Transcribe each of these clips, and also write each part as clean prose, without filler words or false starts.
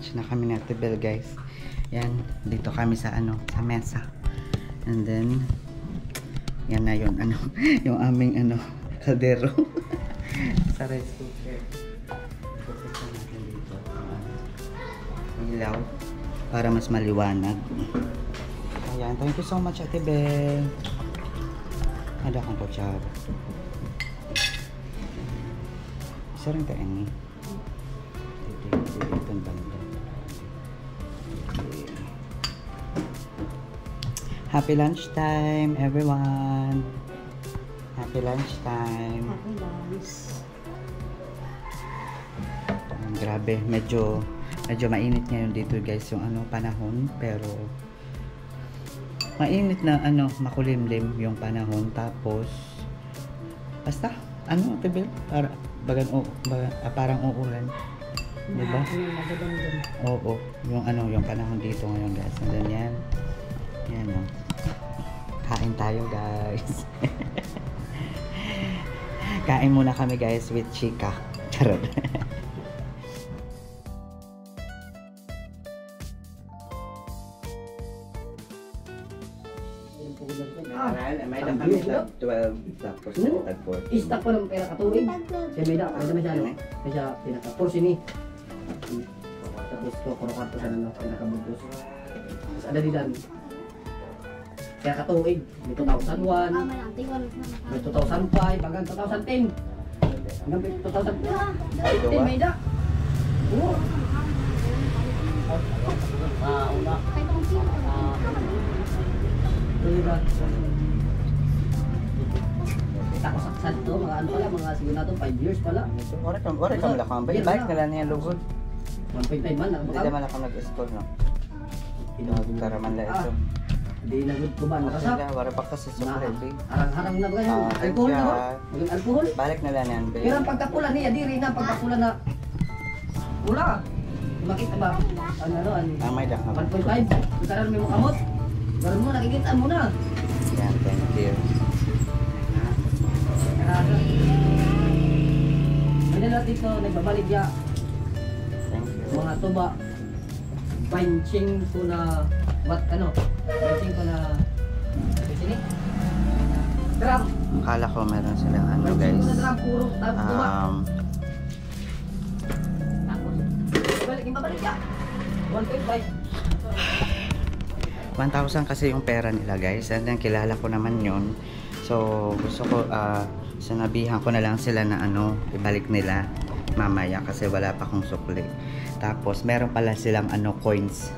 Nag-lunch na kami na Ate Bel, guys. Yan, dito kami sa ano, sa mesa. And then, yan na yun, ano, yung aming ano, kaldero. Sa rice cooker. Ipapit natin dito. Ilaw. Para mas maliwanag. Ayan, thank you so much Ate Bel. Ada kang kutsara. Isa rin tayo ni. Dito ang banda. Happy lunchtime everyone. Happy lunchtime. Happy lunch. Grabe, medyo mainit ngayon dito guys yung ano panahon, pero mainit na ano, makulimlim yung panahon, tapos basta ano Ate Bel, parang uulan, di ba? Oo, yung ano, yung panahon dito ngayon guys. And then yan o, kain tayo guys. Kain muna kami guys with chika. Charot. May lang kami sa 12 tapos tag 14. Istak pa ng pera katuig. Siya may da, may siya ano. May siya pinaka-force ini. Tapos ko kwarto sa ano, pinaka-butos. Tapos ada di dan. Kaya katuig, may 2001, may 2005, hanggang 2010. Hanggang 2010 may da. Oo. Una. Kita ko saksan to, mga ano pala, mga siguro na to, 5 years pala. Ora ka malakang ba? Balik nila niya lugod. 1.5 man, Hindi naman ako nag-score, no? Karaman lang ito. Hindi nagod ko ba, nakasap? Wala pa kasi suprete. Harang-harang na ba kayo? Alcohol na ba? Maging alcohol? Balik nila niyan. Pero ang pagkapula niya, diri na pagkapula na pula. Makita ba? Ano, May dak na ba? 1.5. Magkaroon mo kamot. Baron mo, nakikita mo na. Yan, thank you. Ano na dito, nagbabalik ya. Thank you. Mga tuba. Pinching ko na, pinching ko na, sini? Drum. Akala ko meron silang ano Pinching guys. ko na drum, puro tuba. Tapos, balik, yung babalik ya. 1.5. 1,000 kasi yung pera nila guys, and then kilala ko naman yon. So gusto ko sinabihan ko na lang sila na ano, ibalik nila mamaya kasi wala pa akong sukli. Tapos meron pala silang ano, coins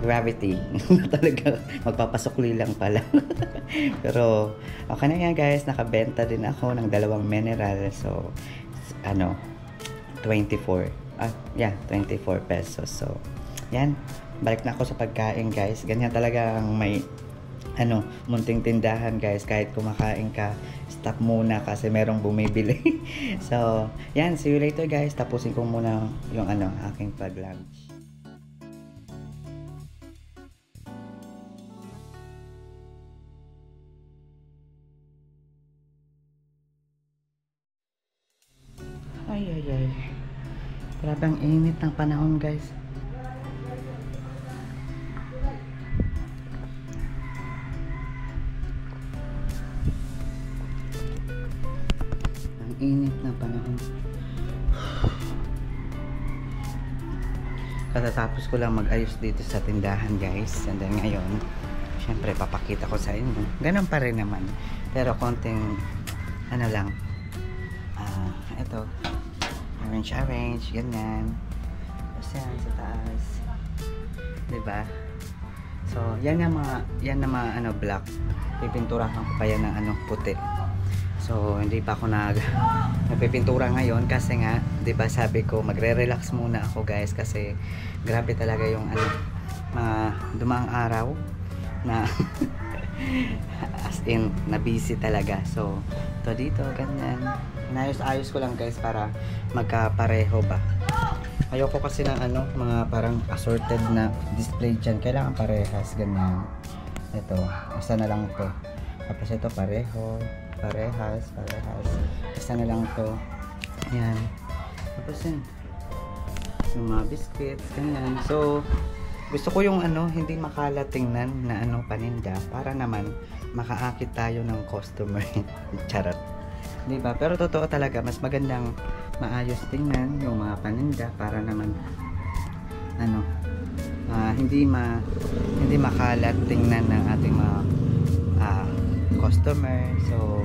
gravity. Talaga magpapasukli lang pala. Pero okay na yan guys, nakabenta din ako ng 2 mineral. So ano, 24 pesos. So yan, balik na ako sa pagkain guys. Ganyan talaga ang may ano, munting tindahan guys. Kahit kumakain ka, stop muna kasi merong bumibili. So yan, see you later guys. Tapusin ko muna yung ano, aking pag-lunch. Ay. Grabe ang init ng panahon guys. Ang init ng panahon. Katatapos ko lang mag-ayos dito sa tindahan guys. And then ngayon, syempre papakita ko sa inyo. Ganun pa rin naman. Pero konting ano lang. Ito. Arrange, ganyan. Tapos yan, sa taas. Diba? So, yan na mga ano, black. Pipinturahan ko pa yan ng ano, puti. So, hindi pa ako nagpipintura ngayon kasi nga, diba sabi ko, magre-relax muna ako guys kasi grabe talaga yung ano, mga dumaang araw na as in, na busy talaga. So, ito dito, ganyan. Inayos-ayos ko lang guys para magkapareho ba. Ayoko kasi ng ano, mga parang assorted na display dyan. Kailangan parehas, ganyan. Ito, isa na lang to. Tapos ito pareho, parehas. Isa na lang to. Yan. Tapos yun. yung mga biscuits, ganyan. So, gusto ko yung ano, hindi makalat tingnan na ano paninda para naman makaakit tayo ng customer. Charot. Diba? Pero totoo talaga, mas magandang maayos tingnan yung mga paninda para naman ano, hindi makalat tingnan ng ating mga customer. So,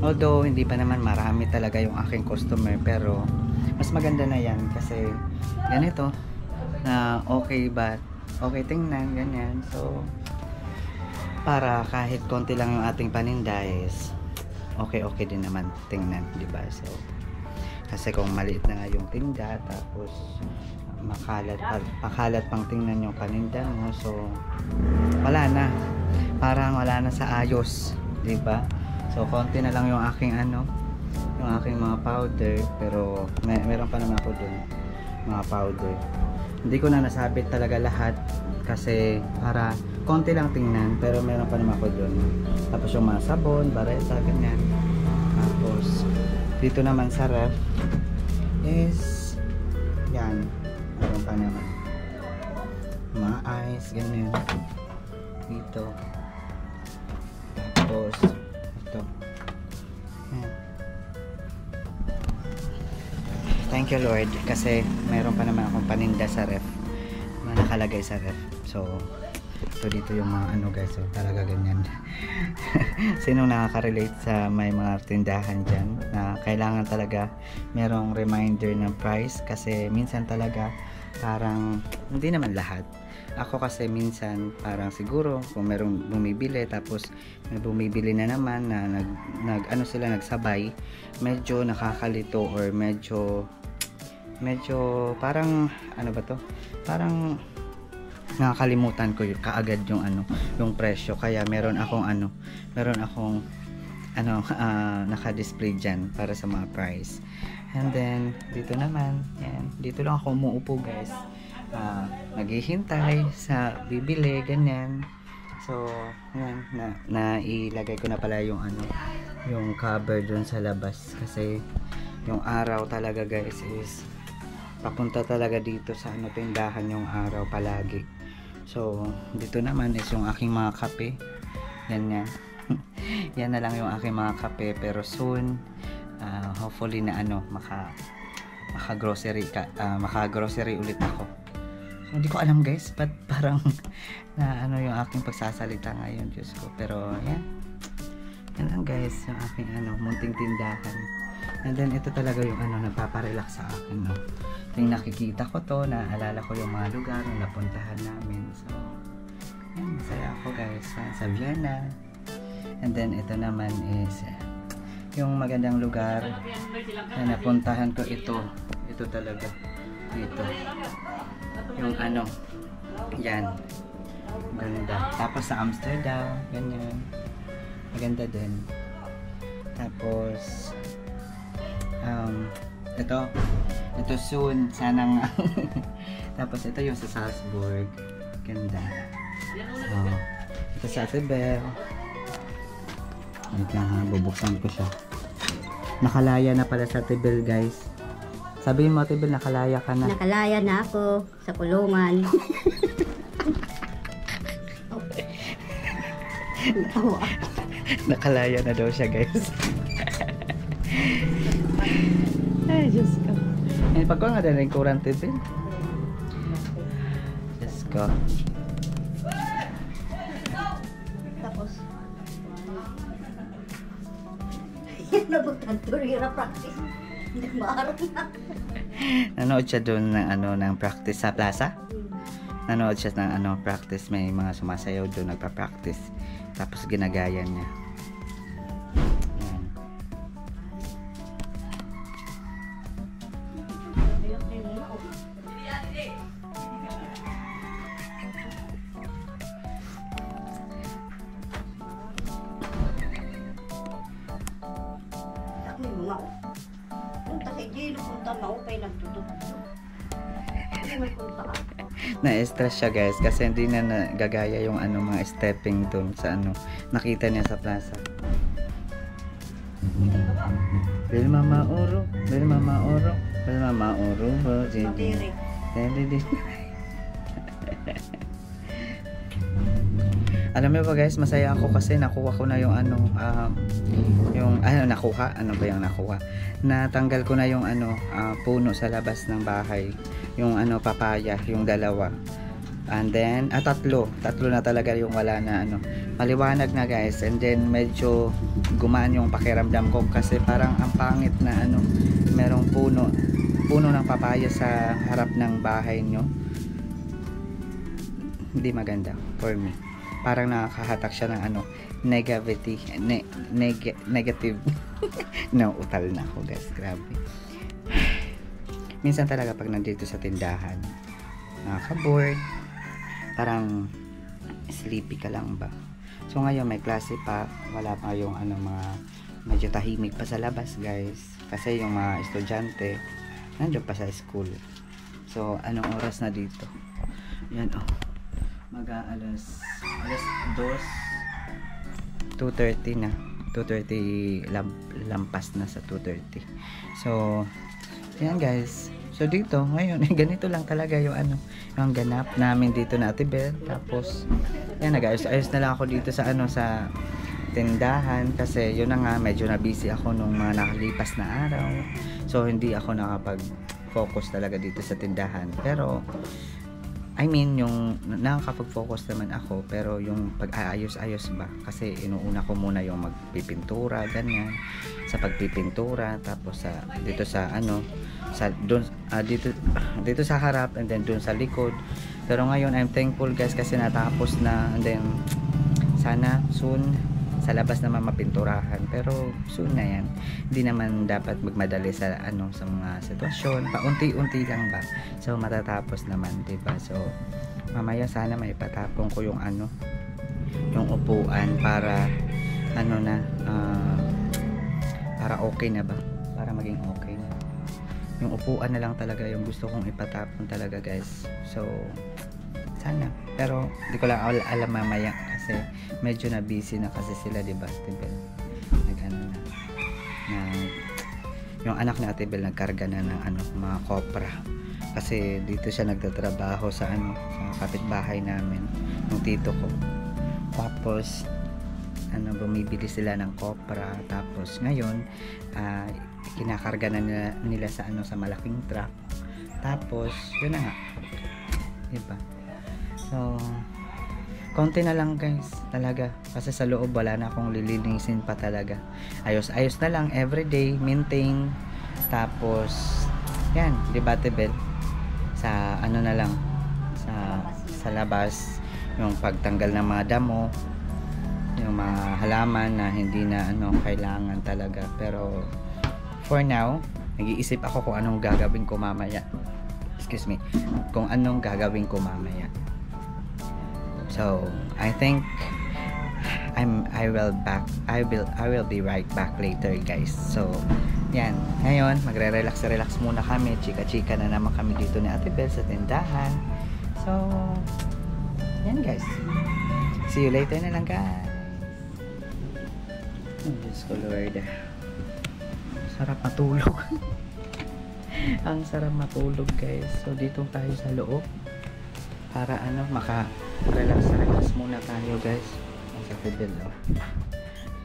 although hindi pa naman marami talaga yung aking customer, pero mas maganda na yan kasi ganito na okay ba, okay tingnan, ganyan. So, para kahit konti lang yung ating paninda is okay din naman tingnan, di ba? So, kasi kung maliit na nga yung tinda tapos makalat pang tingnan yung paninda mo, so wala na, parang wala na sa ayos, di ba? So, konti na lang yung aking ano, yung aking mga powder, pero meron pa naman ako dun mga powder. Hindi ko na nasabit talaga lahat kasi para konti lang tingnan, pero meron pa naman ako dun. Tapos yung mga sabon, bareta, ganyan. Tapos dito naman sa ref is yan, meron pa naman mga ice, ganyan dito. Tapos ito, yan. Thank you Lord kasi meron pa naman akong paninda sa ref na nakalagay sa ref. So ito dito yung mga ano guys, so talaga ganyan. Sinong nakaka-relate sa may mga tindahan dyan na kailangan talaga merong reminder ng price, kasi minsan talaga parang hindi naman lahat. Ako kasi minsan parang siguro kung merong bumibili tapos may bumibili na naman na ano sila nagsabay, medyo nakakalito or medyo parang ano ba to, parang nakakalimutan ko yung kaagad yung ano, yung presyo. Kaya meron akong naka-display dyan para sa mga price. And then dito naman, yan, dito lang ako umuupo guys, naghihintay sa bibili, ganyan. So yan, na ilagay ko na pala yung ano, yung cover dun sa labas kasi yung araw talaga guys is papunta talaga dito sa ano, tindahan yung araw palagi. So dito naman is yung aking mga kape, ganyan. Yan na lang yung aking mga kape, pero soon hopefully na ano, maka-grocery ulit ako. So hindi ko alam guys, but parang na ano yung aking pagsasalita ngayon, Diyos ko. Pero yan lang guys, yung aking ano, munting tindahan. And then ito talaga yung ano, nagpaparelax sa akin, no? Yung nakikita ko to, naalala ko yung mga lugar na napuntahan namin. So yan, masaya ako guys sa Vienna. And then ito naman is yung magandang lugar na napuntahan ko, ito talaga dito, yung ano, yan, ganda. Tapos sa Amsterdam, ganyan, maganda din. Tapos ito soon sanang tapos ito yung sa Salzburg, ganda. So ito sa Tibel. Wait lang ha, bubuksan ko siya. Nakalaya na pala sa Tibel guys. Sabihin mo Tibel, nakalaya ka na. Nakalaya na ako sa kulungan. Nakalaya na daw siya guys. Ay, Diyos ko. Ay, pag ko nga din yung kurang Tibel. Diyos ko. Tapos, yan na magtanturira practice. Hindi maarap na. Nanood siya doon ng ano, ng practice sa plaza. Nanood siya ng ano, practice, may mga sumasayaw doon, nagpa-practice. Tapos ginagaya niya. Na-stress siya guys kasi hindi na nagagaya yung ano, mga stepping doon sa ano, nakita niya sa plaza. Bel mama oro, bel mama oro, bel mama oro, Alam mo ba guys, masaya ako kasi nakuha ko na yung nakuha. Natanggal ko na yung puno sa labas ng bahay. Yung papaya, yung dalawa. And then, tatlo na talaga yung wala na maliwanag na guys. And then, medyo gumaan yung pakiramdam ko kasi parang ang pangit na merong puno ng papaya sa harap ng bahay nyo. Hindi maganda for me. Parang nakakahatak siya ng negative. No, utal na ako guys, grabe. Minsan talaga pag nandito sa tindahan, nakaka-bored, parang sleepy ka lang ba. So ngayon may klase pa, wala pa yung mga medyo tahimik pa sa labas guys, kasi yung mga estudyante nandiyan pa sa school. So anong oras na dito? Yan alas 2:30 na. 2:30 lampas na sa 2:30. So yan guys. So dito ngayon ganito lang talaga yung yung ganap namin dito na Ate Bel. Tapos yan, nag-ayos na lang ako dito sa sa tindahan kasi yun na nga, medyo na busy ako nung mga nakalipas na araw. So hindi ako nakapag-focus talaga dito sa tindahan. Pero I mean, yung nakakapag-focus naman ako, pero yung pag-aayos-ayos ba, kasi inuuna ko muna yung magpipintura, ganyan, sa pagpipintura, tapos dito sa dito sa harap, and then dun sa likod. Pero ngayon I'm thankful guys kasi natapos na, and then sana soon sa labas naman mapinturahan, pero soon na yan. Hindi naman dapat magmadali sa sa mga sitwasyon, paunti-unti lang ba, so matatapos naman, diba? So mamaya sana may patapon ko yung yung upuan para para okay na ba, para maging okay na yung upuan na lang talaga yung gusto kong ipatapon talaga guys. So sana, pero di ko lang alam mamaya kasi medyo na busy na kasi sila, diba? Yung anak ni Ate Bel nagkarga na ng mga kopra kasi dito siya nagtatrabaho sa sa kapitbahay namin, yung tito ko. Tapos bumibili sila ng kopra, tapos ngayon kinakarga na nila sa sa malaking truck. Tapos yun na nga, diba? So konti na lang guys talaga kasi sa loob wala na akong lilinisin pa talaga. Ayos na lang everyday, maintain. Tapos yan, diba Ate Bel, sa na lang sa labas, yung pagtanggal ng mga damo, yung mga halaman na hindi na kailangan talaga. Pero for now, nag-iisip ako kung anong gagawin ko mamaya. Excuse me, kung anong gagawin ko mamaya. So I think I will be right back later guys. So yan, ngayon magre-relax muna kami, chika-chika na naman kami dito ni Ate Bel sa tindahan. So yan guys, see you later na lang guys. Oh, Diyos ko Lord, sarap matulog. Ang sarap matulog guys. So dito tayo sa loob para maka-relax muna tayo guys. Ang sa Ate Bel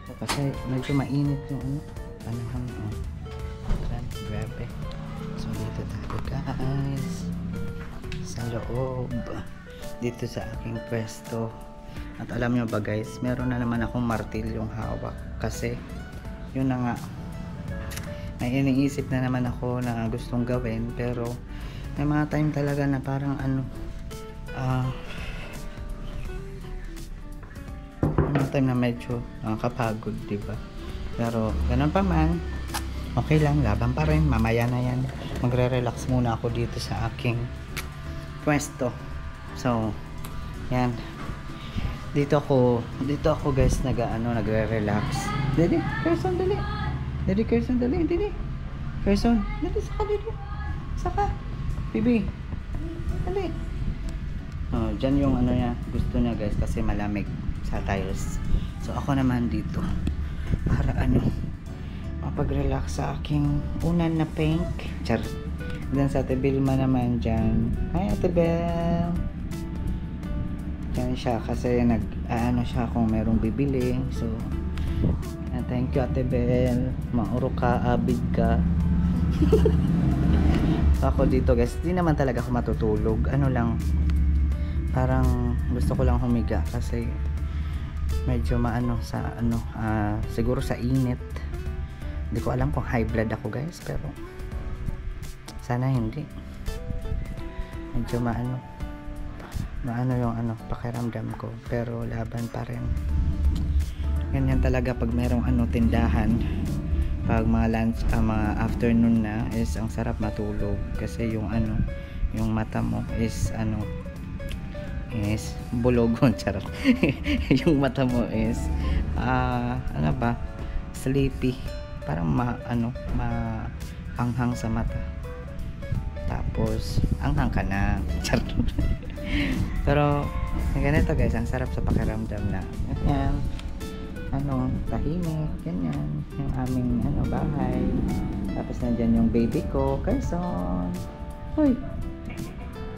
so, kasi medyo mainit yung panahon. Grabe. So dito tayo guys sa loob, dito sa aking pwesto. At alam nyo ba guys, meron na naman akong martilyong hawak kasi yun na nga, may iniisip na naman ako na gustong gawin, pero may mga time talaga na parang may time na medyo nakakapagod, diba? Pero ganun pa man, okay lang, laban pa rin, mamaya na yan. Magre-relax muna ako dito sa aking pwesto. So yan, dito ako guys nagre-relax. Dali, Carson, dali. Dali, Carson, dali. Carson, dali, saka. Bibi, dali. Oh, dyan yung niya, gusto niya guys kasi malamig sa tiles. So ako naman dito para mapag-relax sa aking unan na pink. Char. Then sa Ate Vilma naman dyan. Hi Ate Bel! Yan siya kasi ano siya kung merong bibili. So, thank you Ate Bel. Mauro ka, abid ka. So, ako dito guys, di naman talaga ako matutulog. Ano lang, parang gusto ko lang humiga kasi medyo maano sa siguro sa init. Hindi ko alam kung high blood ako guys, pero sana hindi. Medyo maano yung pakiramdam ko, pero laban pa rin. Ganyan talaga pag merong tindahan, pag mga lunch, mga afternoon na is ang sarap matulog kasi yung mata mo is is bulugon, charot. Yung mata mo is sleepy, parang maanghang sa mata, tapos anghang ka na, charot. Pero ganito guys, ang sarap sa pakiramdam na ganyan, tahimik, ganyan yung aming bahay, tapos nandyan yung baby ko, Carson. Hoy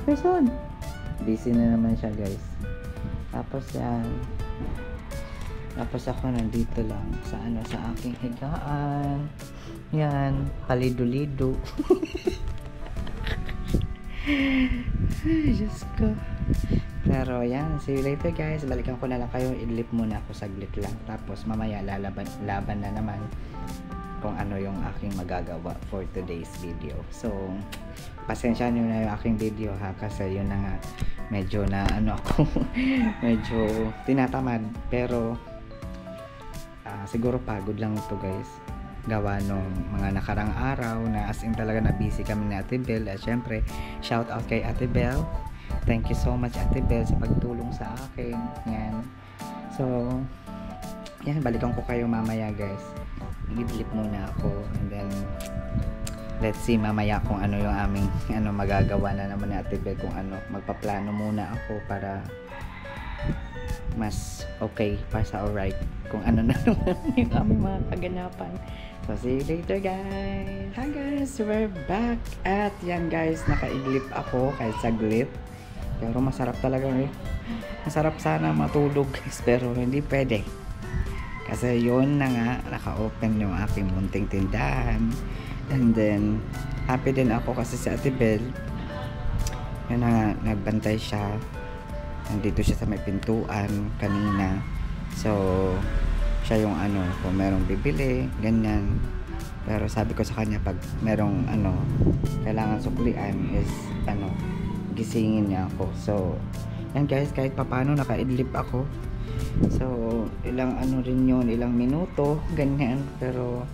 Carson, busy na naman siya guys. Tapos tapos ako nandito lang sa sa aking higaan, yan, palido-lido. Ay, Diyos ko. Pero yan, see you later guys. Balikan ko na lang kayo, idlip muna ako saglit lang, tapos mamaya laban na naman kung ano yung aking magagawa for today's video. So pasensya nyo na yung aking video ha, kasi yun na nga, medyo na ako medyo tinatamad, pero siguro pagod lang ito guys, gawa nung mga nakarang araw na as in talaga na busy kami ni Ate Bel. At syempre shout out kay Ate Bel, thank you so much Ate Bel sa pagtulong sa akin. Yan, so yan, balikan ko kayo mamaya guys. Idlip muna ako, and then let's see mamaya kung ano yung aming magagawa na naman ni Ate Bel, kung magpaplano muna ako para mas okay, para sa alright, kung ano na naman yung aming mga kaganapan. So see you later guys. Hi guys, we're back. At yan guys, nakaidlip ako kahit saglit, pero masarap talaga masarap sana matulog guys, pero hindi pwede kasi yun na nga, naka-open yung aking munting tindahan. And then happy din ako kasi si Ate Bel, yun na nga, nagbantay siya, nandito siya sa may pintuan kanina. So siya yung kung merong bibili, ganyan. Pero sabi ko sa kanya, pag merong kailangan suklian is gisingin niya ako. So yan guys, kahit papano naka-idlip ako. So ilang rin yun, ilang minuto, ganyan. Pero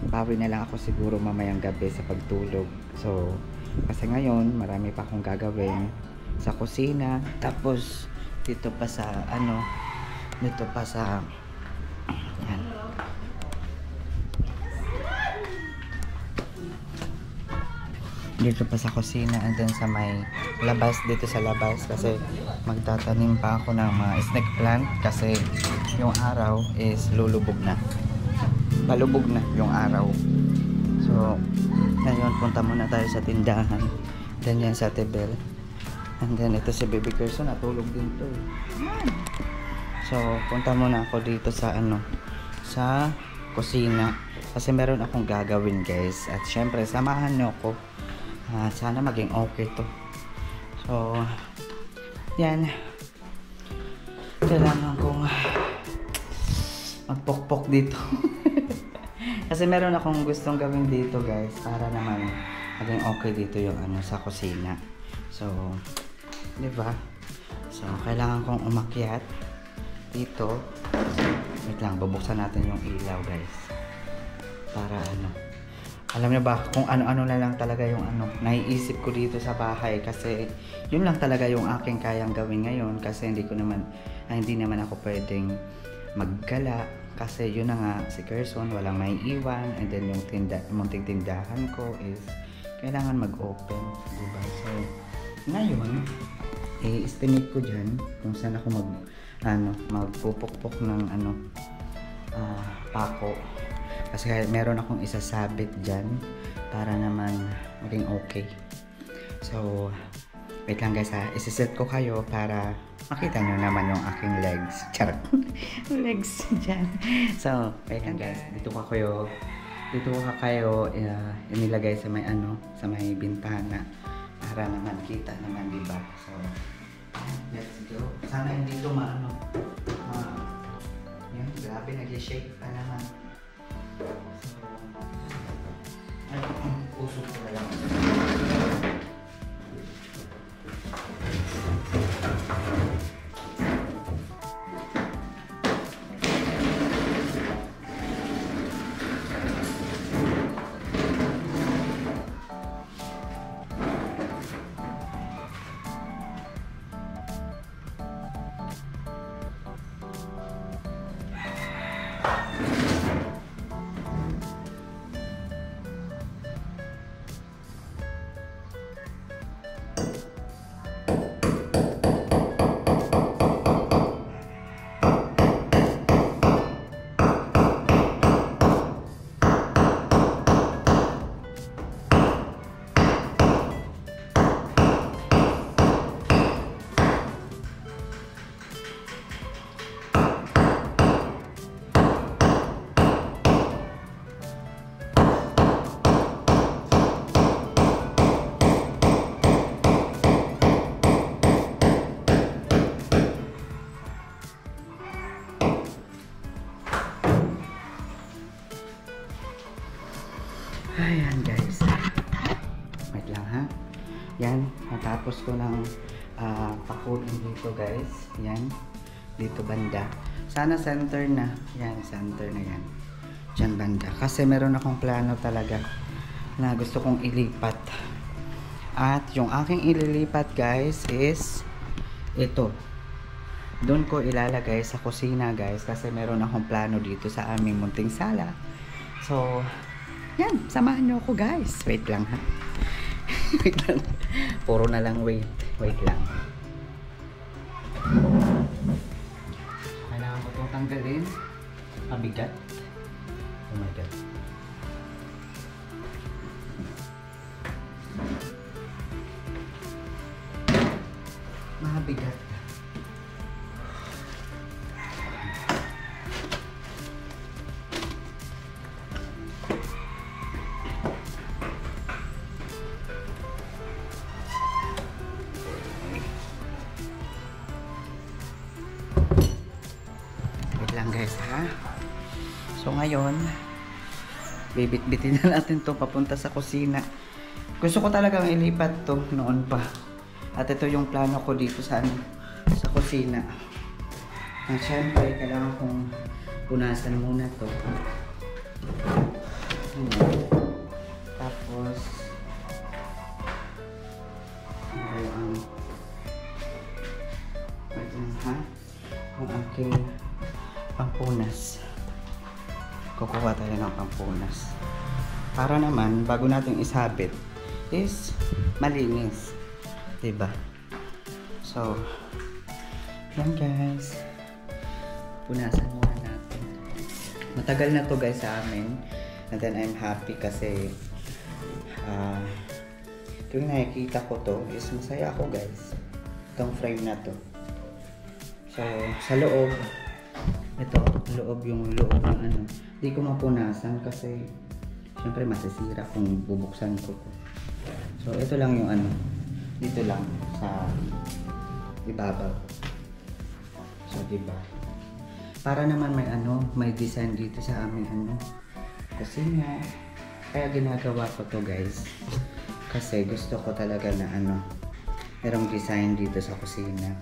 bawi na lang ako siguro mamayang gabi sa pagtulog. So kasi ngayon marami pa akong gagawin sa kusina, tapos dito pa sa yan, dito pa sa kusina, and then sa may labas, dito sa labas kasi magtatanim pa ako ng mga snake plant kasi yung araw is palubog na yung araw. So ngayon punta muna tayo sa tindahan, then yan sa Ate Bel, and then ito si Baby Carson, natulog din to. So punta muna ako dito sa sa kusina kasi meron akong gagawin guys, at syempre samahan niyo ako. Sana maging okay to. So yan, kailangan kong magpokpok dito. Kasi meron akong gustong gawin dito guys, para naman maging okay dito yung sa kusina. So diba, so kailangan kong umakyat dito. Wait lang, bubuksan natin yung ilaw guys, para alam niyo ba kung ano-ano na lang talaga yung naiisip ko dito sa bahay, kasi yun lang talaga yung aking kayang gawin ngayon, kasi hindi naman ako pwedeng maggala kasi yun na nga, si Carson walang may iwan, and then yung munting tindahan ko is kailangan mag-open, diba? So ngayon i-estimate ko dyan kung saan ako magpupukpok ng pako, kasi meron akong isasabit dyan, para naman maging okay. So, wait lang guys ha. Isiset ko kayo para makita nyo naman yung aking legs. Charot. Legs dyan. So, wait lang guys. Dito ka kayo inilagay sa may sa may bintana para naman kita naman, diba? So, let's go. Sana hindi ito yan, grabe, nag-shake pa naman. So, usok ko na lang. Ayan guys, wait lang ha. Yan, natapos ko ng pakunin dito guys. Yan, dito banda. Sana center na. Yan, center na yan. Diyan banda. Kasi meron akong plano talaga na gusto kong ilipat. At yung aking ililipat guys is ito. Doon ko ilalagay sa kusina guys. Kasi meron akong plano dito sa aming munting sala. So, yan, samahan nyo ako guys. Wait lang ha. Wait lang. Puro na lang wait. Wait lang. Kailangan ko itong tanggalin. Mabigat. Oh my god. Mabigat. Lang guys ha. So ngayon bibit-bitin na natin to papunta sa kusina. Gusto ko talagang ilipat to noon pa. At ito yung plano ko dito sa kusina. At syempre kailangan kong punasan muna to. Tapos ang aking pampunas. Kukuha tayo ng pampunas. Para naman, bago natin isabit, is malinis. Diba? So, yan guys. Punasan muna natin. Matagal na to guys sa amin. And then I'm happy kasi tuwing nakikita ko to, is masaya ako guys. Itong frame na to. So, sa loob, ito, yung loob ng hindi ko mapunasan kasi syempre masisira kung bubuksan ko. So ito lang yung dito lang sa ibabaw. So diba? Para naman may design dito sa aming kusina. Kaya ginagawa ko to guys. Kasi gusto ko talaga na merong design dito sa kusina.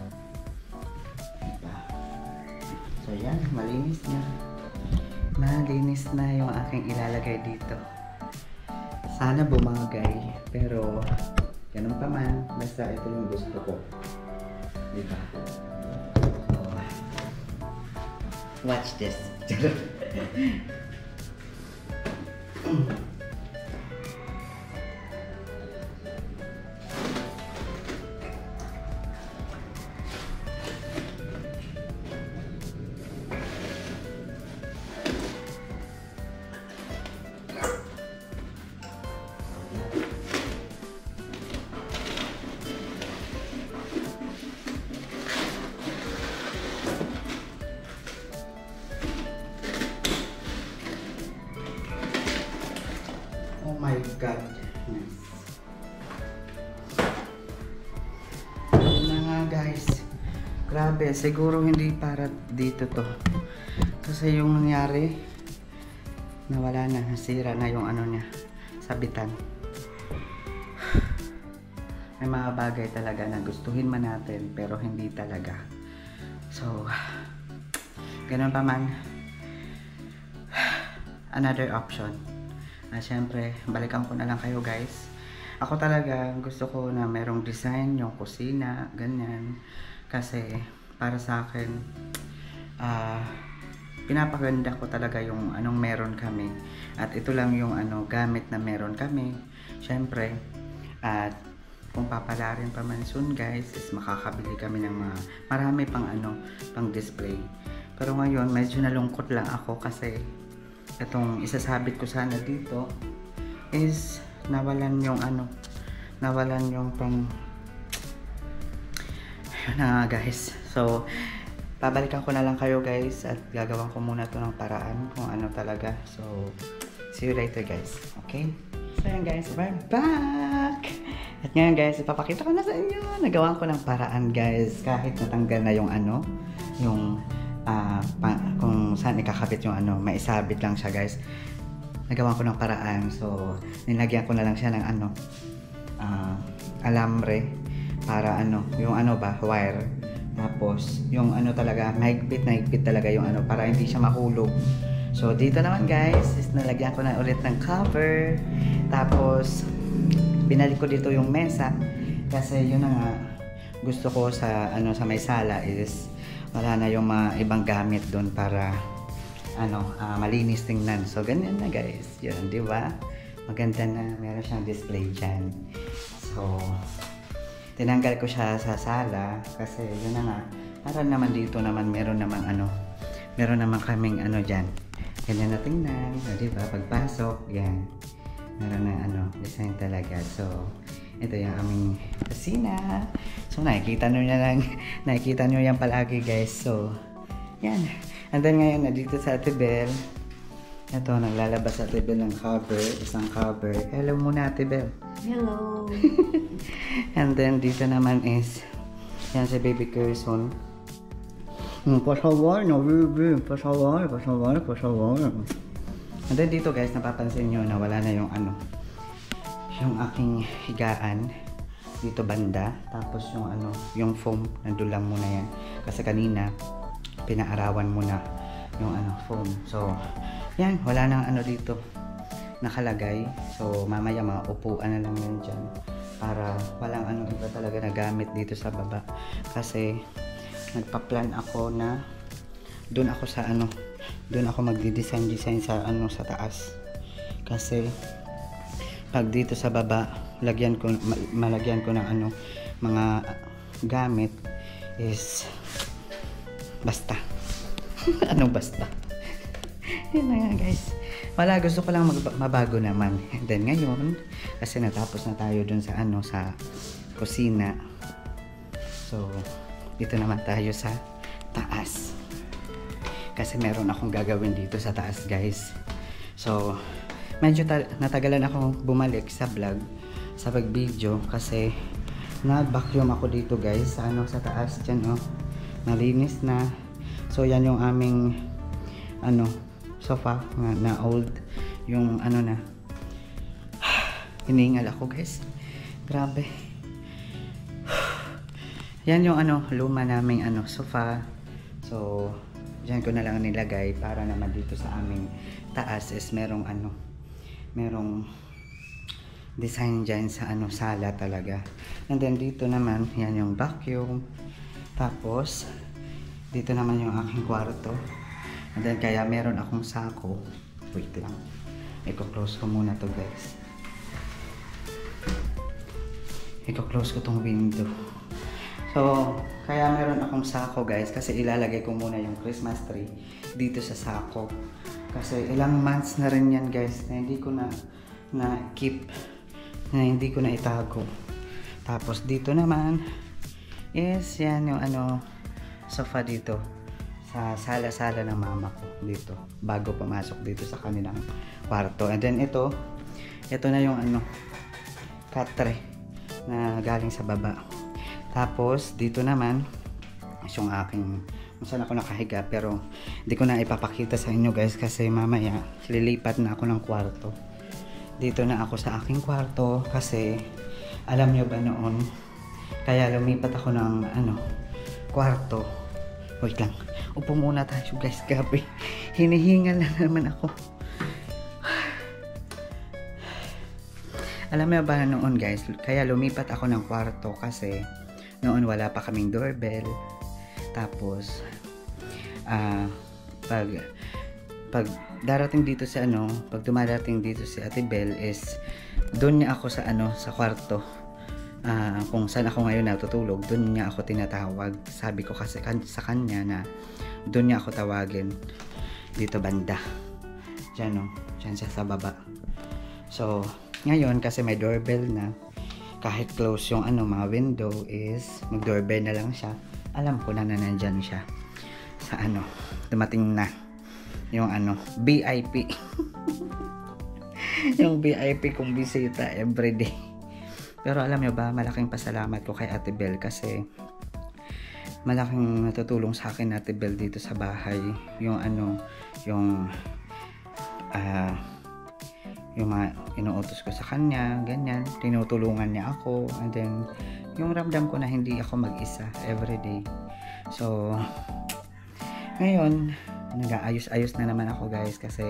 So yan, malinis na. Malinis na yung aking ilalagay dito. Sana bumagay. Pero, ganun pa man. Basta ito yung gusto ko. Diba? So, watch this. my God. Ayun na nga guys. Grabe, siguro hindi para dito to. Kasi yung nangyari, nawala na, nasira na yung ano niya, sabitan. May mga bagay talaga na gustuhin man natin, pero hindi talaga. So, ganun pa man. Another option. Siyempre, balikan ko na lang kayo guys. Ako talaga, gusto ko na merong design, yung kusina, ganyan. Kasi, para sa akin, pinapaganda ko talaga yung anong meron kami. At ito lang yung ano, gamit na meron kami. Siyempre, at kung papalarin pa man soon guys, is makakabili kami ng mga marami pang ano, pang display. Pero ngayon, medyo nalungkot lang ako kasi itong isasabit ko sana dito is nawalan yung ano, nawalan yung pang yun na guys. So babalikan ko na lang kayo guys at gagawan ko muna to ng paraan kung ano talaga. So see you later guys. Okay, so yan guys, we're back. At ngayon guys, ipapakita ko na sa inyo, nagawa ko ng paraan guys, kahit natanggal na yung ano, yung kung saan ikakabit yung ano, maisabit lang siya guys. Nagawa ko ng paraan. So nilagyan ko na lang siya ng ano, alambre para ano, yung ano ba, wire. Tapos yung ano talaga, mahigpit talaga yung ano, para hindi siya mahulog. So dito naman guys, is nalagyan ko na ulit ng cover. Tapos binalik ko dito yung mesa kasi yun na nga, gusto ko sa ano, sa may sala is wala na yung mga ibang gamit doon para ano, malinis tingnan. So ganyan na guys, yun, di ba? Maganda na, meron siyang display dyan. So tinanggal ko siya sa sala kasi yun na nga, para naman dito naman meron naman ano, meron naman kaming ano dyan, ganyan na tingnan, di ba? Pagpasok, yan, meron na ano, design talaga. So ito yung aming kusina. So nakikita nyo yan palagi guys. So yan. And then ngayon dito sa Ate Bel, ito naglalabas sa Ate Bel ng cover, isang cover. Hello muna Ate Bel. Hello. And then dito naman is yan si Baby Carson. Pasawar no baby, pasawar. And then dito guys, napapansin nyo na wala na yung ano, yung aking higaan dito banda. Tapos yung ano, yung foam nandun lang muna yan kasi kanina pinaarawan muna yung ano, foam. So yan, wala nang ano dito nakalagay. So mamaya mga upuan na lang yan dyan para walang ano iba talaga na gamit dito sa baba. Kasi nagpa-plan ako na doon ako sa ano, doon ako magdi-design sa ano, sa taas. Kasi pag dito sa baba, malagyan ko ng ano, mga gamit is basta. Anong basta? Yun na nga guys. Wala, gusto ko lang mabago naman. And then ngayon, kasi natapos na tayo dun sa ano, sa kusina. So, dito naman tayo sa taas. Kasi meron akong gagawin dito sa taas guys. So, medyo natagalan akong bumalik sa vlog, sa pag-video kasi nag-vacuum ako dito guys sa ano, sa taas dyan oh. Nalinis na. So yan yung aming ano, sofa na old, yung ano na. Hiningal ako guys. Grabe. Yan yung ano, luma naming ano, sofa. So dyan ko na lang nilagay para naman dito sa aming taas is merong ano, merong design dyan sa ano, sala talaga. And then dito naman, yan yung vacuum. Tapos dito naman yung aking kwarto. And then kaya meron akong sako. Wait lang, i-close ko muna to guys. I-close ko tong window. So kaya meron akong sako guys kasi ilalagay ko muna yung Christmas tree dito sa sako. Kasi ilang months na rin yan guys na hindi ko na keep, na hindi ko na itago. Tapos dito naman is yan yung ano, sofa dito sa sala-sala ng mama ko dito bago pumasok dito sa kanilang kwarto. And then ito ito na yung ano, katre na galing sa baba. Tapos dito naman is yung aking, saan ako nakahiga, pero hindi ko na ipapakita sa inyo guys kasi mamaya lilipat na ako ng kwarto. Dito na ako sa aking kwarto kasi alam nyo ba noon, kaya lumipat ako ng ano, kwarto. Wait lang, upo muna tayo guys, gabi. Hinihingal na naman ako. Alam mo ba noon guys, kaya lumipat ako ng kwarto kasi noon wala pa kaming doorbell. Tapos pag darating dito sa ano, pag dumarating dito si Ate Bel is doon niya ako sa ano, sa kwarto. Kung saan ako ngayon natutulog, doon niya ako tinatawag. Sabi ko kasi sa kanya na doon niya ako tawagin. Dito banda. Diyan o, diyan siya sa baba. So, ngayon kasi may doorbell na, kahit close yung ano, mga window is mag-doorbell na lang siya. Alam ko na nandyan siya sa ano, dumating na yung ano, VIP. Yung VIP kong bisita everyday. Pero alam nyo ba, malaking pasalamat ko kay Ate Bel kasi malaking natutulong sa akin Ate Bel dito sa bahay. Yung ano, yung mga inuutos ko sa kanya, ganyan, tinutulungan niya ako, and then yung ramdam ko na hindi ako mag-isa everyday. So ngayon nag-aayos-ayos na naman ako guys kasi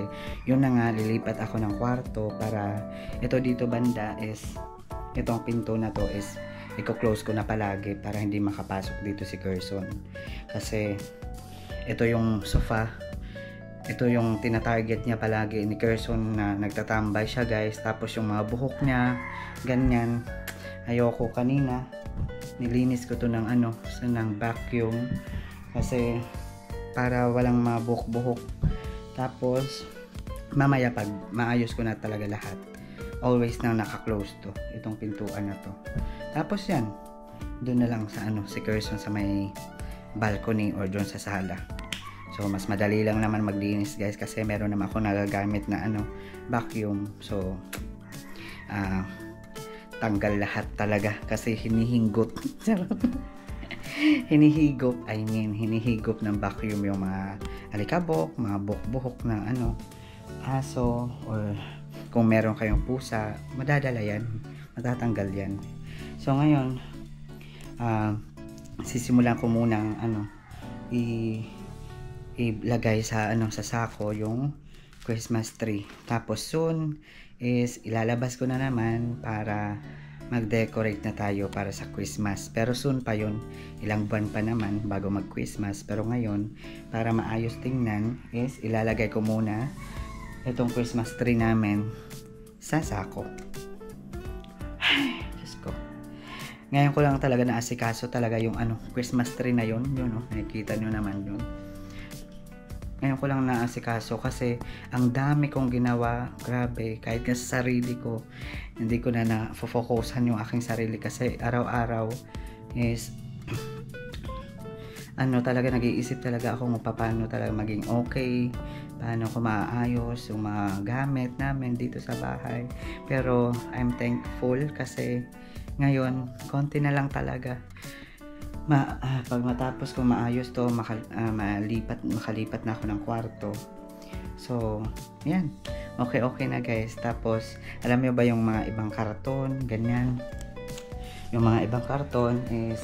yun na nga, lilipat ako ng kwarto para ito dito banda is itong pinto na to is i-close ko na palagi para hindi makapasok dito si Gerson kasi ito yung sofa, ito yung tinatarget niya palagi ni Gerson na nagtatambay siya guys. Tapos yung mga buhok niya ganyan, ayoko, kanina nilinis ko to ng ano, ng vacuum kasi para walang mabuhok-buhok. Tapos mamaya pag maayos ko na talaga lahat, always na naka-close to, itong pintuan na to. Tapos yan, doon na lang sa ano, si Gerson sa may balcony or doon sa sala. So mas madali lang naman maglinis guys kasi meron naman ako nagagamit na ano, vacuum. So tanggal lahat talaga kasi hinihinggot. Hinihigop ng vacuum yung mga alikabok, mga buhok-buhok ng ano, aso, or kung meron kayong pusa, madadala yan, matatanggal yan. So ngayon sisimulan ko munang ano, ilagay sa ano, sa sako yung Christmas tree. Tapos soon is ilalabas ko na naman para mag-decorate na tayo para sa Christmas. Pero soon pa yun, ilang buwan pa naman bago mag-Christmas. Pero ngayon, para maayos tingnan is ilalagay ko muna itong Christmas tree namin sa sako. Diyos ko. Ngayon ko lang talaga naasikaso talaga yung ano, Christmas tree na yun. Yun, oh, nakikita nyo naman yun. Ngayon ko lang naasikaso kasi ang dami kong ginawa, grabe, kahit nga sa sarili ko, hindi ko na na-focusan yung aking sarili kasi araw-araw is ano talaga, nag-iisip talaga ako kung paano talaga maging okay, paano ko maayos yung mga gamit namin dito sa bahay. Pero I'm thankful kasi ngayon, konti na lang talaga. Pag matapos ko maayos to, makalipat na ako ng kwarto. So, yan. Okay na guys. Tapos, alam nyo ba yung mga ibang karton, ganyan. Yung mga ibang karton is,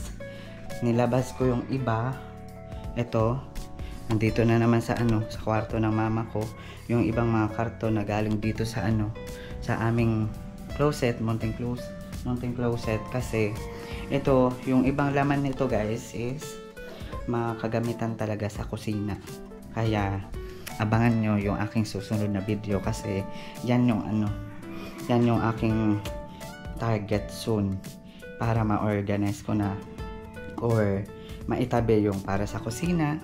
nilabas ko yung iba. Ito, nandito na naman sa ano, sa kwarto ng mama ko. Yung ibang mga karton na galing dito sa ano, sa aming closet, mounting closet kasi ito, yung ibang laman nito guys is makagamitan talaga sa kusina. Kaya abangan nyo yung aking susunod na video kasi yan yung ano, yan yung aking target soon para ma-organize ko na or maitabi yung para sa kusina,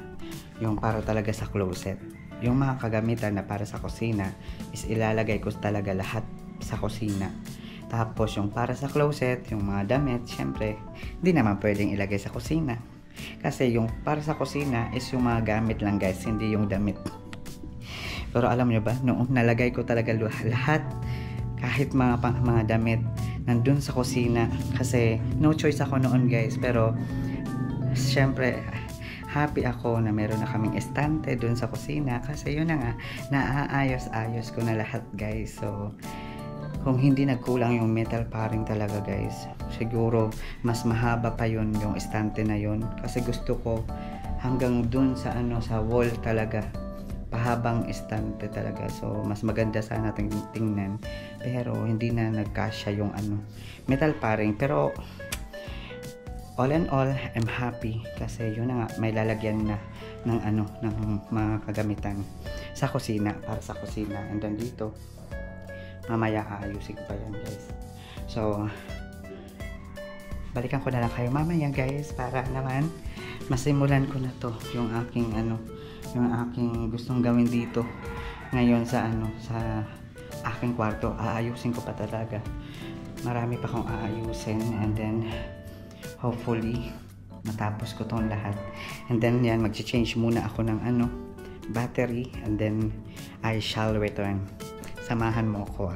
yung para talaga sa closet. Yung mga kagamitan na para sa kusina is ilalagay ko talaga lahat sa kusina. Tapos yung para sa closet, yung mga damit, syempre, hindi naman pwedeng ilagay sa kusina. Kasi yung para sa kusina is yung mga gamit lang guys, hindi yung damit. Pero alam nyo ba, noong nalagay ko talaga lahat, kahit mga damit nandun sa kusina kasi no choice ako noon guys, pero syempre happy ako na meron na kaming estante dun sa kusina kasi yun na nga, naaayos-ayos ko na lahat guys. So kung hindi nagkulang yung metal paring talaga guys, siguro mas mahaba pa yun yung estante na yun kasi gusto ko hanggang dun sa sa wall talaga, pahabang estante talaga. So mas maganda sana tingnan, pero hindi na nagkasya yung metal paring. Pero all in all, I'm happy kasi yun na nga, may lalagyan na ng ng mga kagamitan sa kusina, para sa kusina. And then dito mamaya aayusin ko pa yan guys. So balikan ko na lang kayo mamaya guys, para naman masimulan ko na to yung aking yung aking gustong gawin dito ngayon sa sa aking kwarto. Aayusin ko pa talaga, marami pa akong aayusin, and then hopefully matapos ko tong lahat, and then yan, mag-change muna ako ng battery, and then I shall return. Samahan mo ko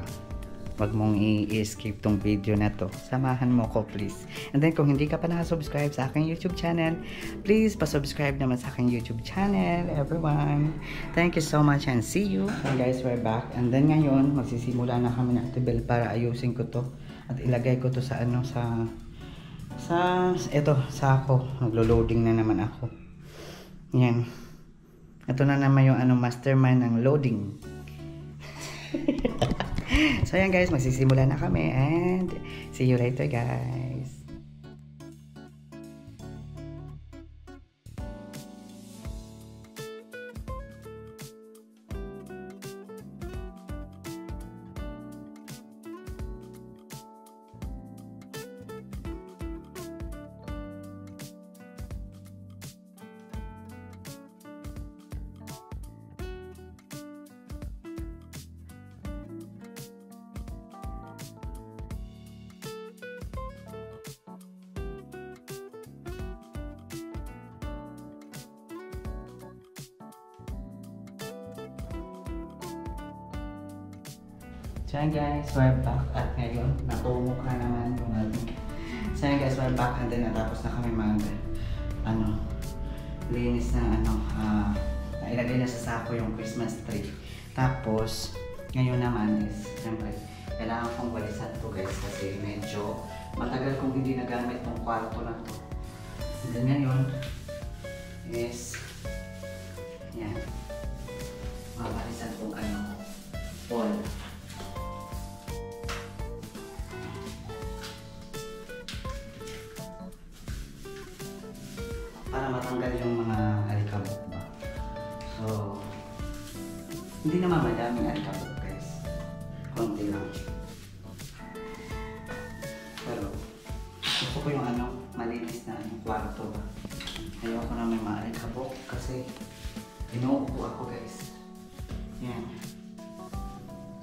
wag mong i-skip tong video na to, samahan mo ko please. And then kung hindi ka pa nakasubscribe sa aking YouTube channel, please pa-subscribe naman sa aking YouTube channel everyone. Thank you so much and see you. So guys, we're back, and then ngayon magsisimula na kami ng tibel para ayusin ko to at ilagay ko to sa ito, sako. Maglo-loading na naman ako. Yan. Ito na naman yung mastermind ng loading. So yan guys, magsisimula na kami, and see you later guys. So yan guys, we're back, at ngayon natumukha naman yung So yan guys, we're back, and then natapos na kami linis na nailagay na sa sako yung Christmas tree. Tapos ngayon naman is siyempre kailangan kong walisan to guys kasi medyo matagal kong hindi nagamit tong kwarto na to. And then ngayon is yan, mawalisan kong wall. Para matanggal yung mga alikabok ba. So hindi naman madaming alikabok guys, konti lang. Pero gusto ko yung malinis na kwarto ba. Ayoko na may mga alikabok kasi inuupo ako guys. Yan.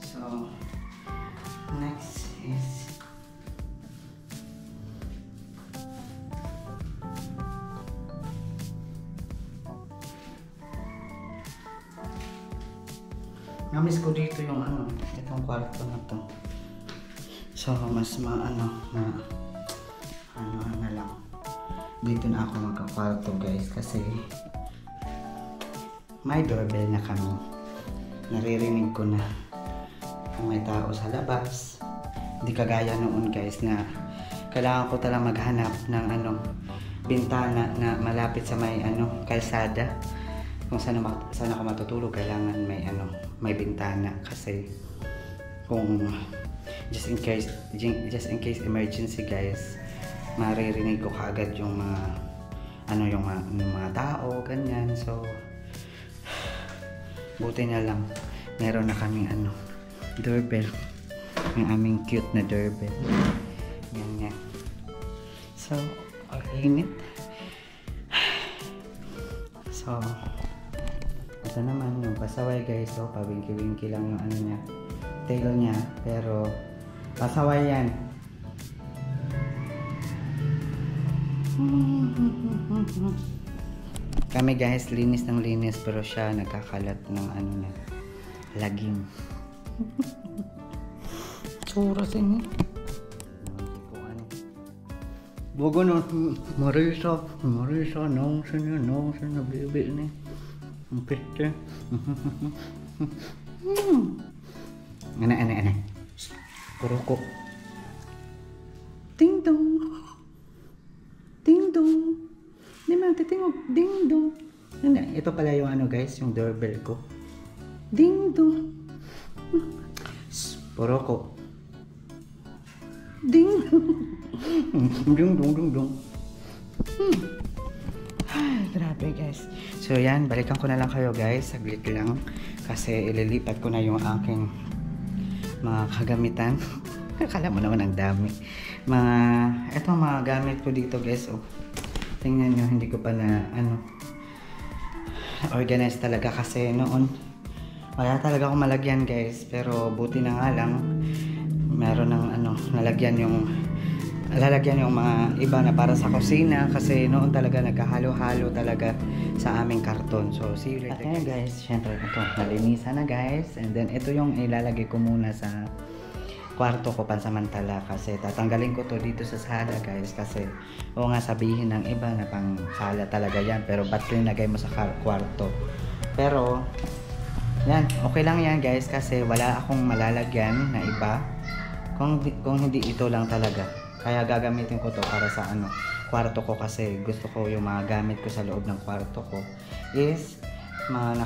So next is namiss ko dito yung itong kwarto na to. So mas na lang dito na ako magka-kwarto guys kasi may doorbell na kami. Naririnig ko na kung may tao sa labas. Hindi kagaya noon guys na kailangan ko talagang maghanap ng bintana na malapit sa may kalsada. Kung saan ako matutulog, kailangan may bintana kasi kung just in case emergency guys, maririnig ko kaagad yung mga tao ganyan. So buti na lang meron na kaming doorbell, yung aming cute na doorbell. Yan. So init. So ito naman yung pasaway guys. So pabingki-wingki lang yung niya, tail niya, pero pasaway yan. Kami guys, linis ng linis, pero siya nagkakalat ng na lagim. basura sini. Bago na, Marisa, nang sino, bibi ni. Ang piste. Ana. Kuroko. Ding dong. Ding dong. Di man, titingog. Ding dong. Ito pala yung ano guys, yung doorbell ko. Ding dong. Kuroko. Ding dong. Ding dong. Ay, grabe guys. So yan, balikan ko na lang kayo guys. Saglit lang. Kasi ililipat ko na yung aking mga kagamitan. Akala mo naman ang dami. Etong mga gamit ko dito guys. Oh, tingnan nyo, hindi ko pa na organize talaga kasi noon wala talaga akong malagyan guys. Pero buti na nga lang meron ng lalagyan yung mga iba na para sa kusina kasi noon talaga nagkahalo-halo talaga sa aming karton. So see you later. Okay guys, syempre ito, nalinisan na guys. And then ito yung ilalagay ko muna sa kwarto ko pansamantala kasi tatanggalin ko to dito sa sala guys kasi o nga sabihin ng iba na pang sala talaga yan pero ba't linagay mo sa kwarto. Pero yan, okay lang yan guys kasi wala akong malalagyan na iba kung hindi ito lang talaga. Kaya gagamitin ko to para sa kwarto ko kasi gusto ko yung mga gamit ko sa loob ng kwarto ko is mga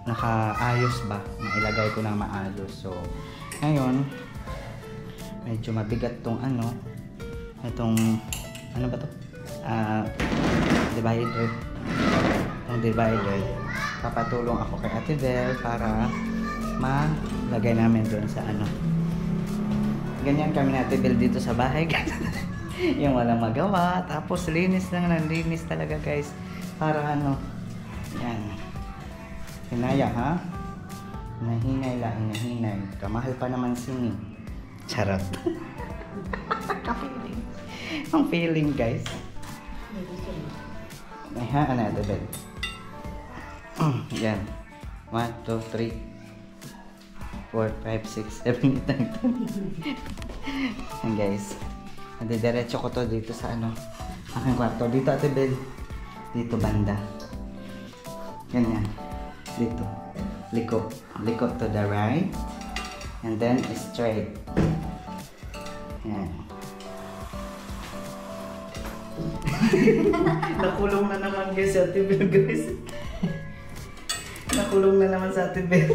nakaayos ba, mailagay ko ng maayos. So ngayon medyo mabigat tong itong ba to? Divider. Ang divider. Papatulong ako kay Ate Bel para malagay namin doon sa ganyan kami na Ate Bel dito sa bahay. Yung walang magawa. Tapos linis lang ng linis talaga guys. Para yan. Hinaya ha? Nahinay lang, nahinay. Kamahal pa naman sini. Charot. Ang feeling guys. Ay ha, Ate Bel. Yan. 1, 2, 3 4, 5, 6, 7, 8, 9, 10. Yan guys. Diretso ko to dito sa aking kwarto. Dito Ate Bel. Dito banda. Ganyan. Dito. Liko to the right. And then straight. Yan. Nakulong na naman guys sa Ate Bel guys. Nakulong na naman sa Ate Bel.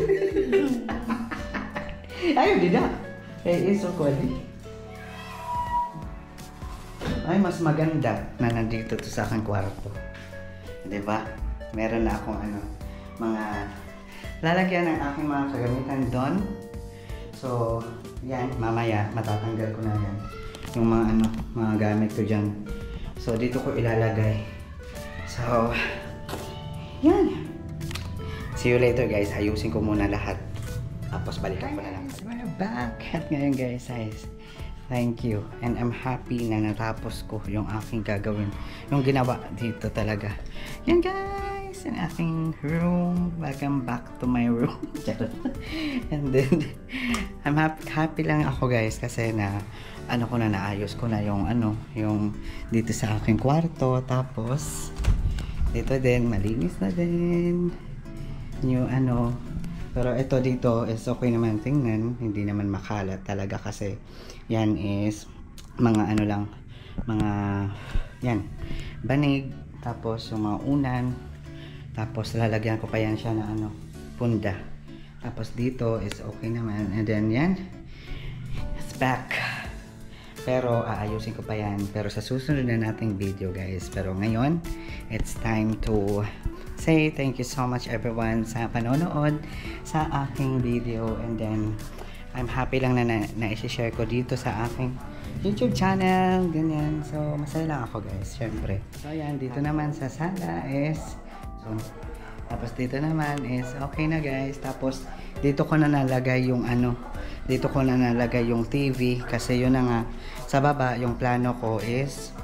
Ayun, di na. Iso ko di. Ay, mas maganda na nandito to sa aking kwarto. Diba? Meron na akong mga lalagyan ng aking mga kagamitan doon. So, yan. Mamaya, matatanggal ko na yan. Yung mga gamit ko dyan. So, dito ko ilalagay. So, yan. See you later guys. Ayusin ko muna lahat. Tapos balikan ko na lang. We're back. At ngayon guys, thank you. And I'm happy na natapos ko yung aking gagawin. Yung ginawa dito talaga. Yan guys, ang aking room. Welcome back to my room. And then, I'm happy lang ako guys kasi na naayos ko na yung yung dito sa aking kwarto. Tapos, dito din, malinis na din. New pero ito dito is okay naman tingnan, hindi naman makalat talaga kasi yan is mga lang, mga yan, banig, tapos yung mga unan, tapos lalagyan ko pa yan siya na punda. Tapos dito is okay naman and then yan, it's back. Pero aayusin ko pa yan pero sa susunod na nating video guys. Pero ngayon, it's time to say thank you so much everyone sa panonood sa aking video and then I'm happy lang na i-share ko dito sa aking YouTube channel, ganyan. So masaya lang ako guys, syempre. So yan, dito naman sa sala is tapos dito naman is okay na guys. Tapos dito ko na nalagay yung dito ko na nalagay yung TV kasi yun na nga sa baba yung plano ko is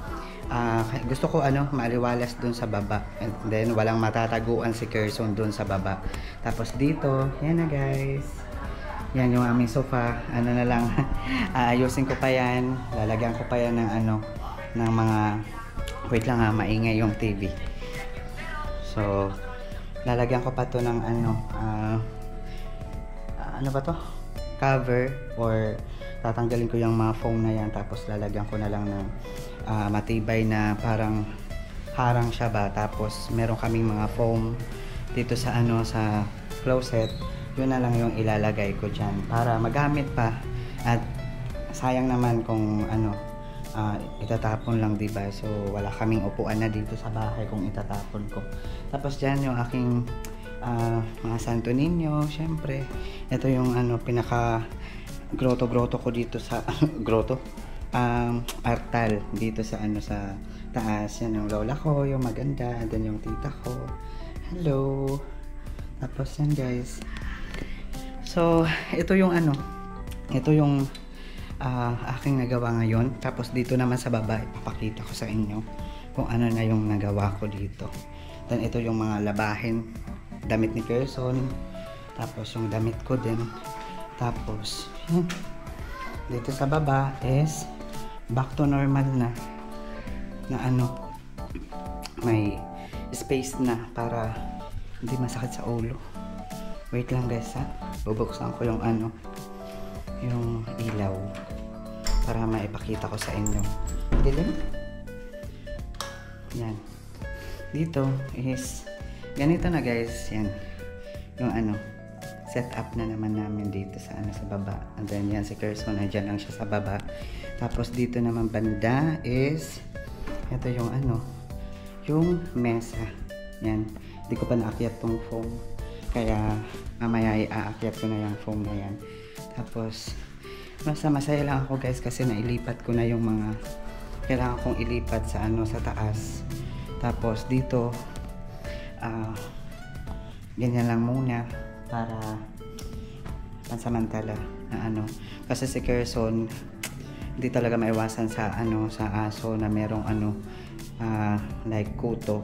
gusto ko maliwalas dun sa baba and then walang matataguan si Kerson dun sa baba. Tapos dito, yan na guys. Yan yung aming sofa. Ano na lang, aayusin ko pa yan. Lalagyan ko pa yan ng ano, ng mga, wait lang ha, maingay yung TV. So, lalagyan ko pa to ng ano, ano ba to? Cover, or tatanggalin ko yung mga foam na yan, tapos lalagyan ko na lang ng matibay na parang harang siya ba. Tapos meron kaming mga foam dito sa ano, sa closet. Yun na lang yung ilalagay ko dyan para magamit pa, at sayang naman kung ano, itatapon lang, diba? So wala kaming upuan na dito sa bahay kung itatapon ko. Tapos dyan yung aking mga Santo Niño, syempre. Ito yung ano, pinaka grotto ko dito sa grotto, artal dito sa ano, sa taas. Yan yung lola ko, yung maganda, and then yung tita ko. Hello. Tapos yan guys. So, ito yung ano, ito yung aking nagawa ngayon. Tapos dito naman sa baba, ipapakita ko sa inyo kung ano na yung nagawa ko dito. Then ito yung mga labahin, damit ni Kerson. Tapos yung damit ko din. Tapos, dito sa baba is back to normal na ano, may space na para hindi masakit sa ulo. Wait lang guys ha, bubuksan ko yung ano, yung ilaw para maipakita ko sa inyo. Dilim? Yan. Dito is ganito na guys, yan yung ano, set up na naman namin dito sa ano, sa baba. And then yan si Kerson, nandiyan lang siya sa baba. Tapos dito naman banda is ito yung ano, yung mesa. Yan, hindi ko pa naakyat tong foam, kaya mamaya i-aakyat ko na yung foam na yan. Tapos masaya lang ako guys kasi nailipat ko na yung mga kailangan kong ilipat sa ano, sa taas. Tapos dito ganyan lang muna para pansamantala na ano, kasi si Kerson hindi talaga maiwasan sa ano, sa aso na merong ano, like kuto.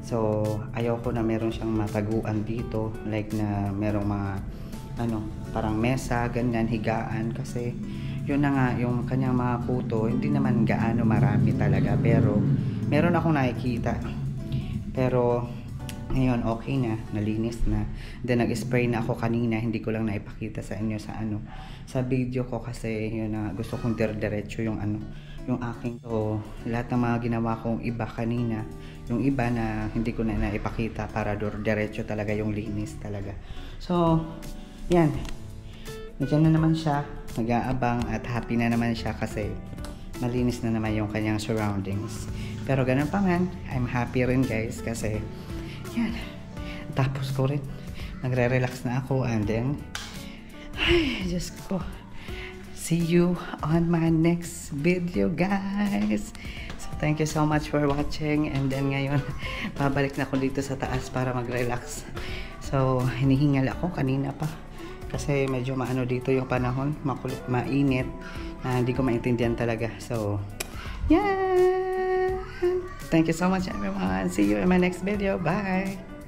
So ayaw ko na meron siyang mataguan dito, like na merong mga ano, parang mesa, ganyan, higaan, kasi yun na nga, yung kanyang mga kuto hindi naman gaano marami talaga, pero meron akong nakikita. Pero ngayon okay na, nalinis na. Then nag-spray na ako kanina, hindi ko lang naipakita sa inyo sa ano, sa video ko, kasi yun na, gusto kong diretso yung ano, yung aking. So lahat ng mga ginawa kong iba kanina, yung iba na hindi ko na naipakita para diretso talaga yung linis talaga. So yan, nandiyan na naman siya, nag-aabang, at happy na naman siya kasi malinis na naman yung kanyang surroundings. Pero ganun pa man, I'm happy rin guys kasi yan, tapos ko rin, nagre-relax na ako, and then ay, Diyos ko, see you on my next video guys. So thank you so much for watching, and then ngayon babalik na ako dito sa taas para mag-relax. So hinihingal ako kanina pa kasi medyo maano dito yung panahon, makulit, mainit, na hindi ko maintindihan talaga. So yeah, thank you so much everyone. See you in my next video. Bye.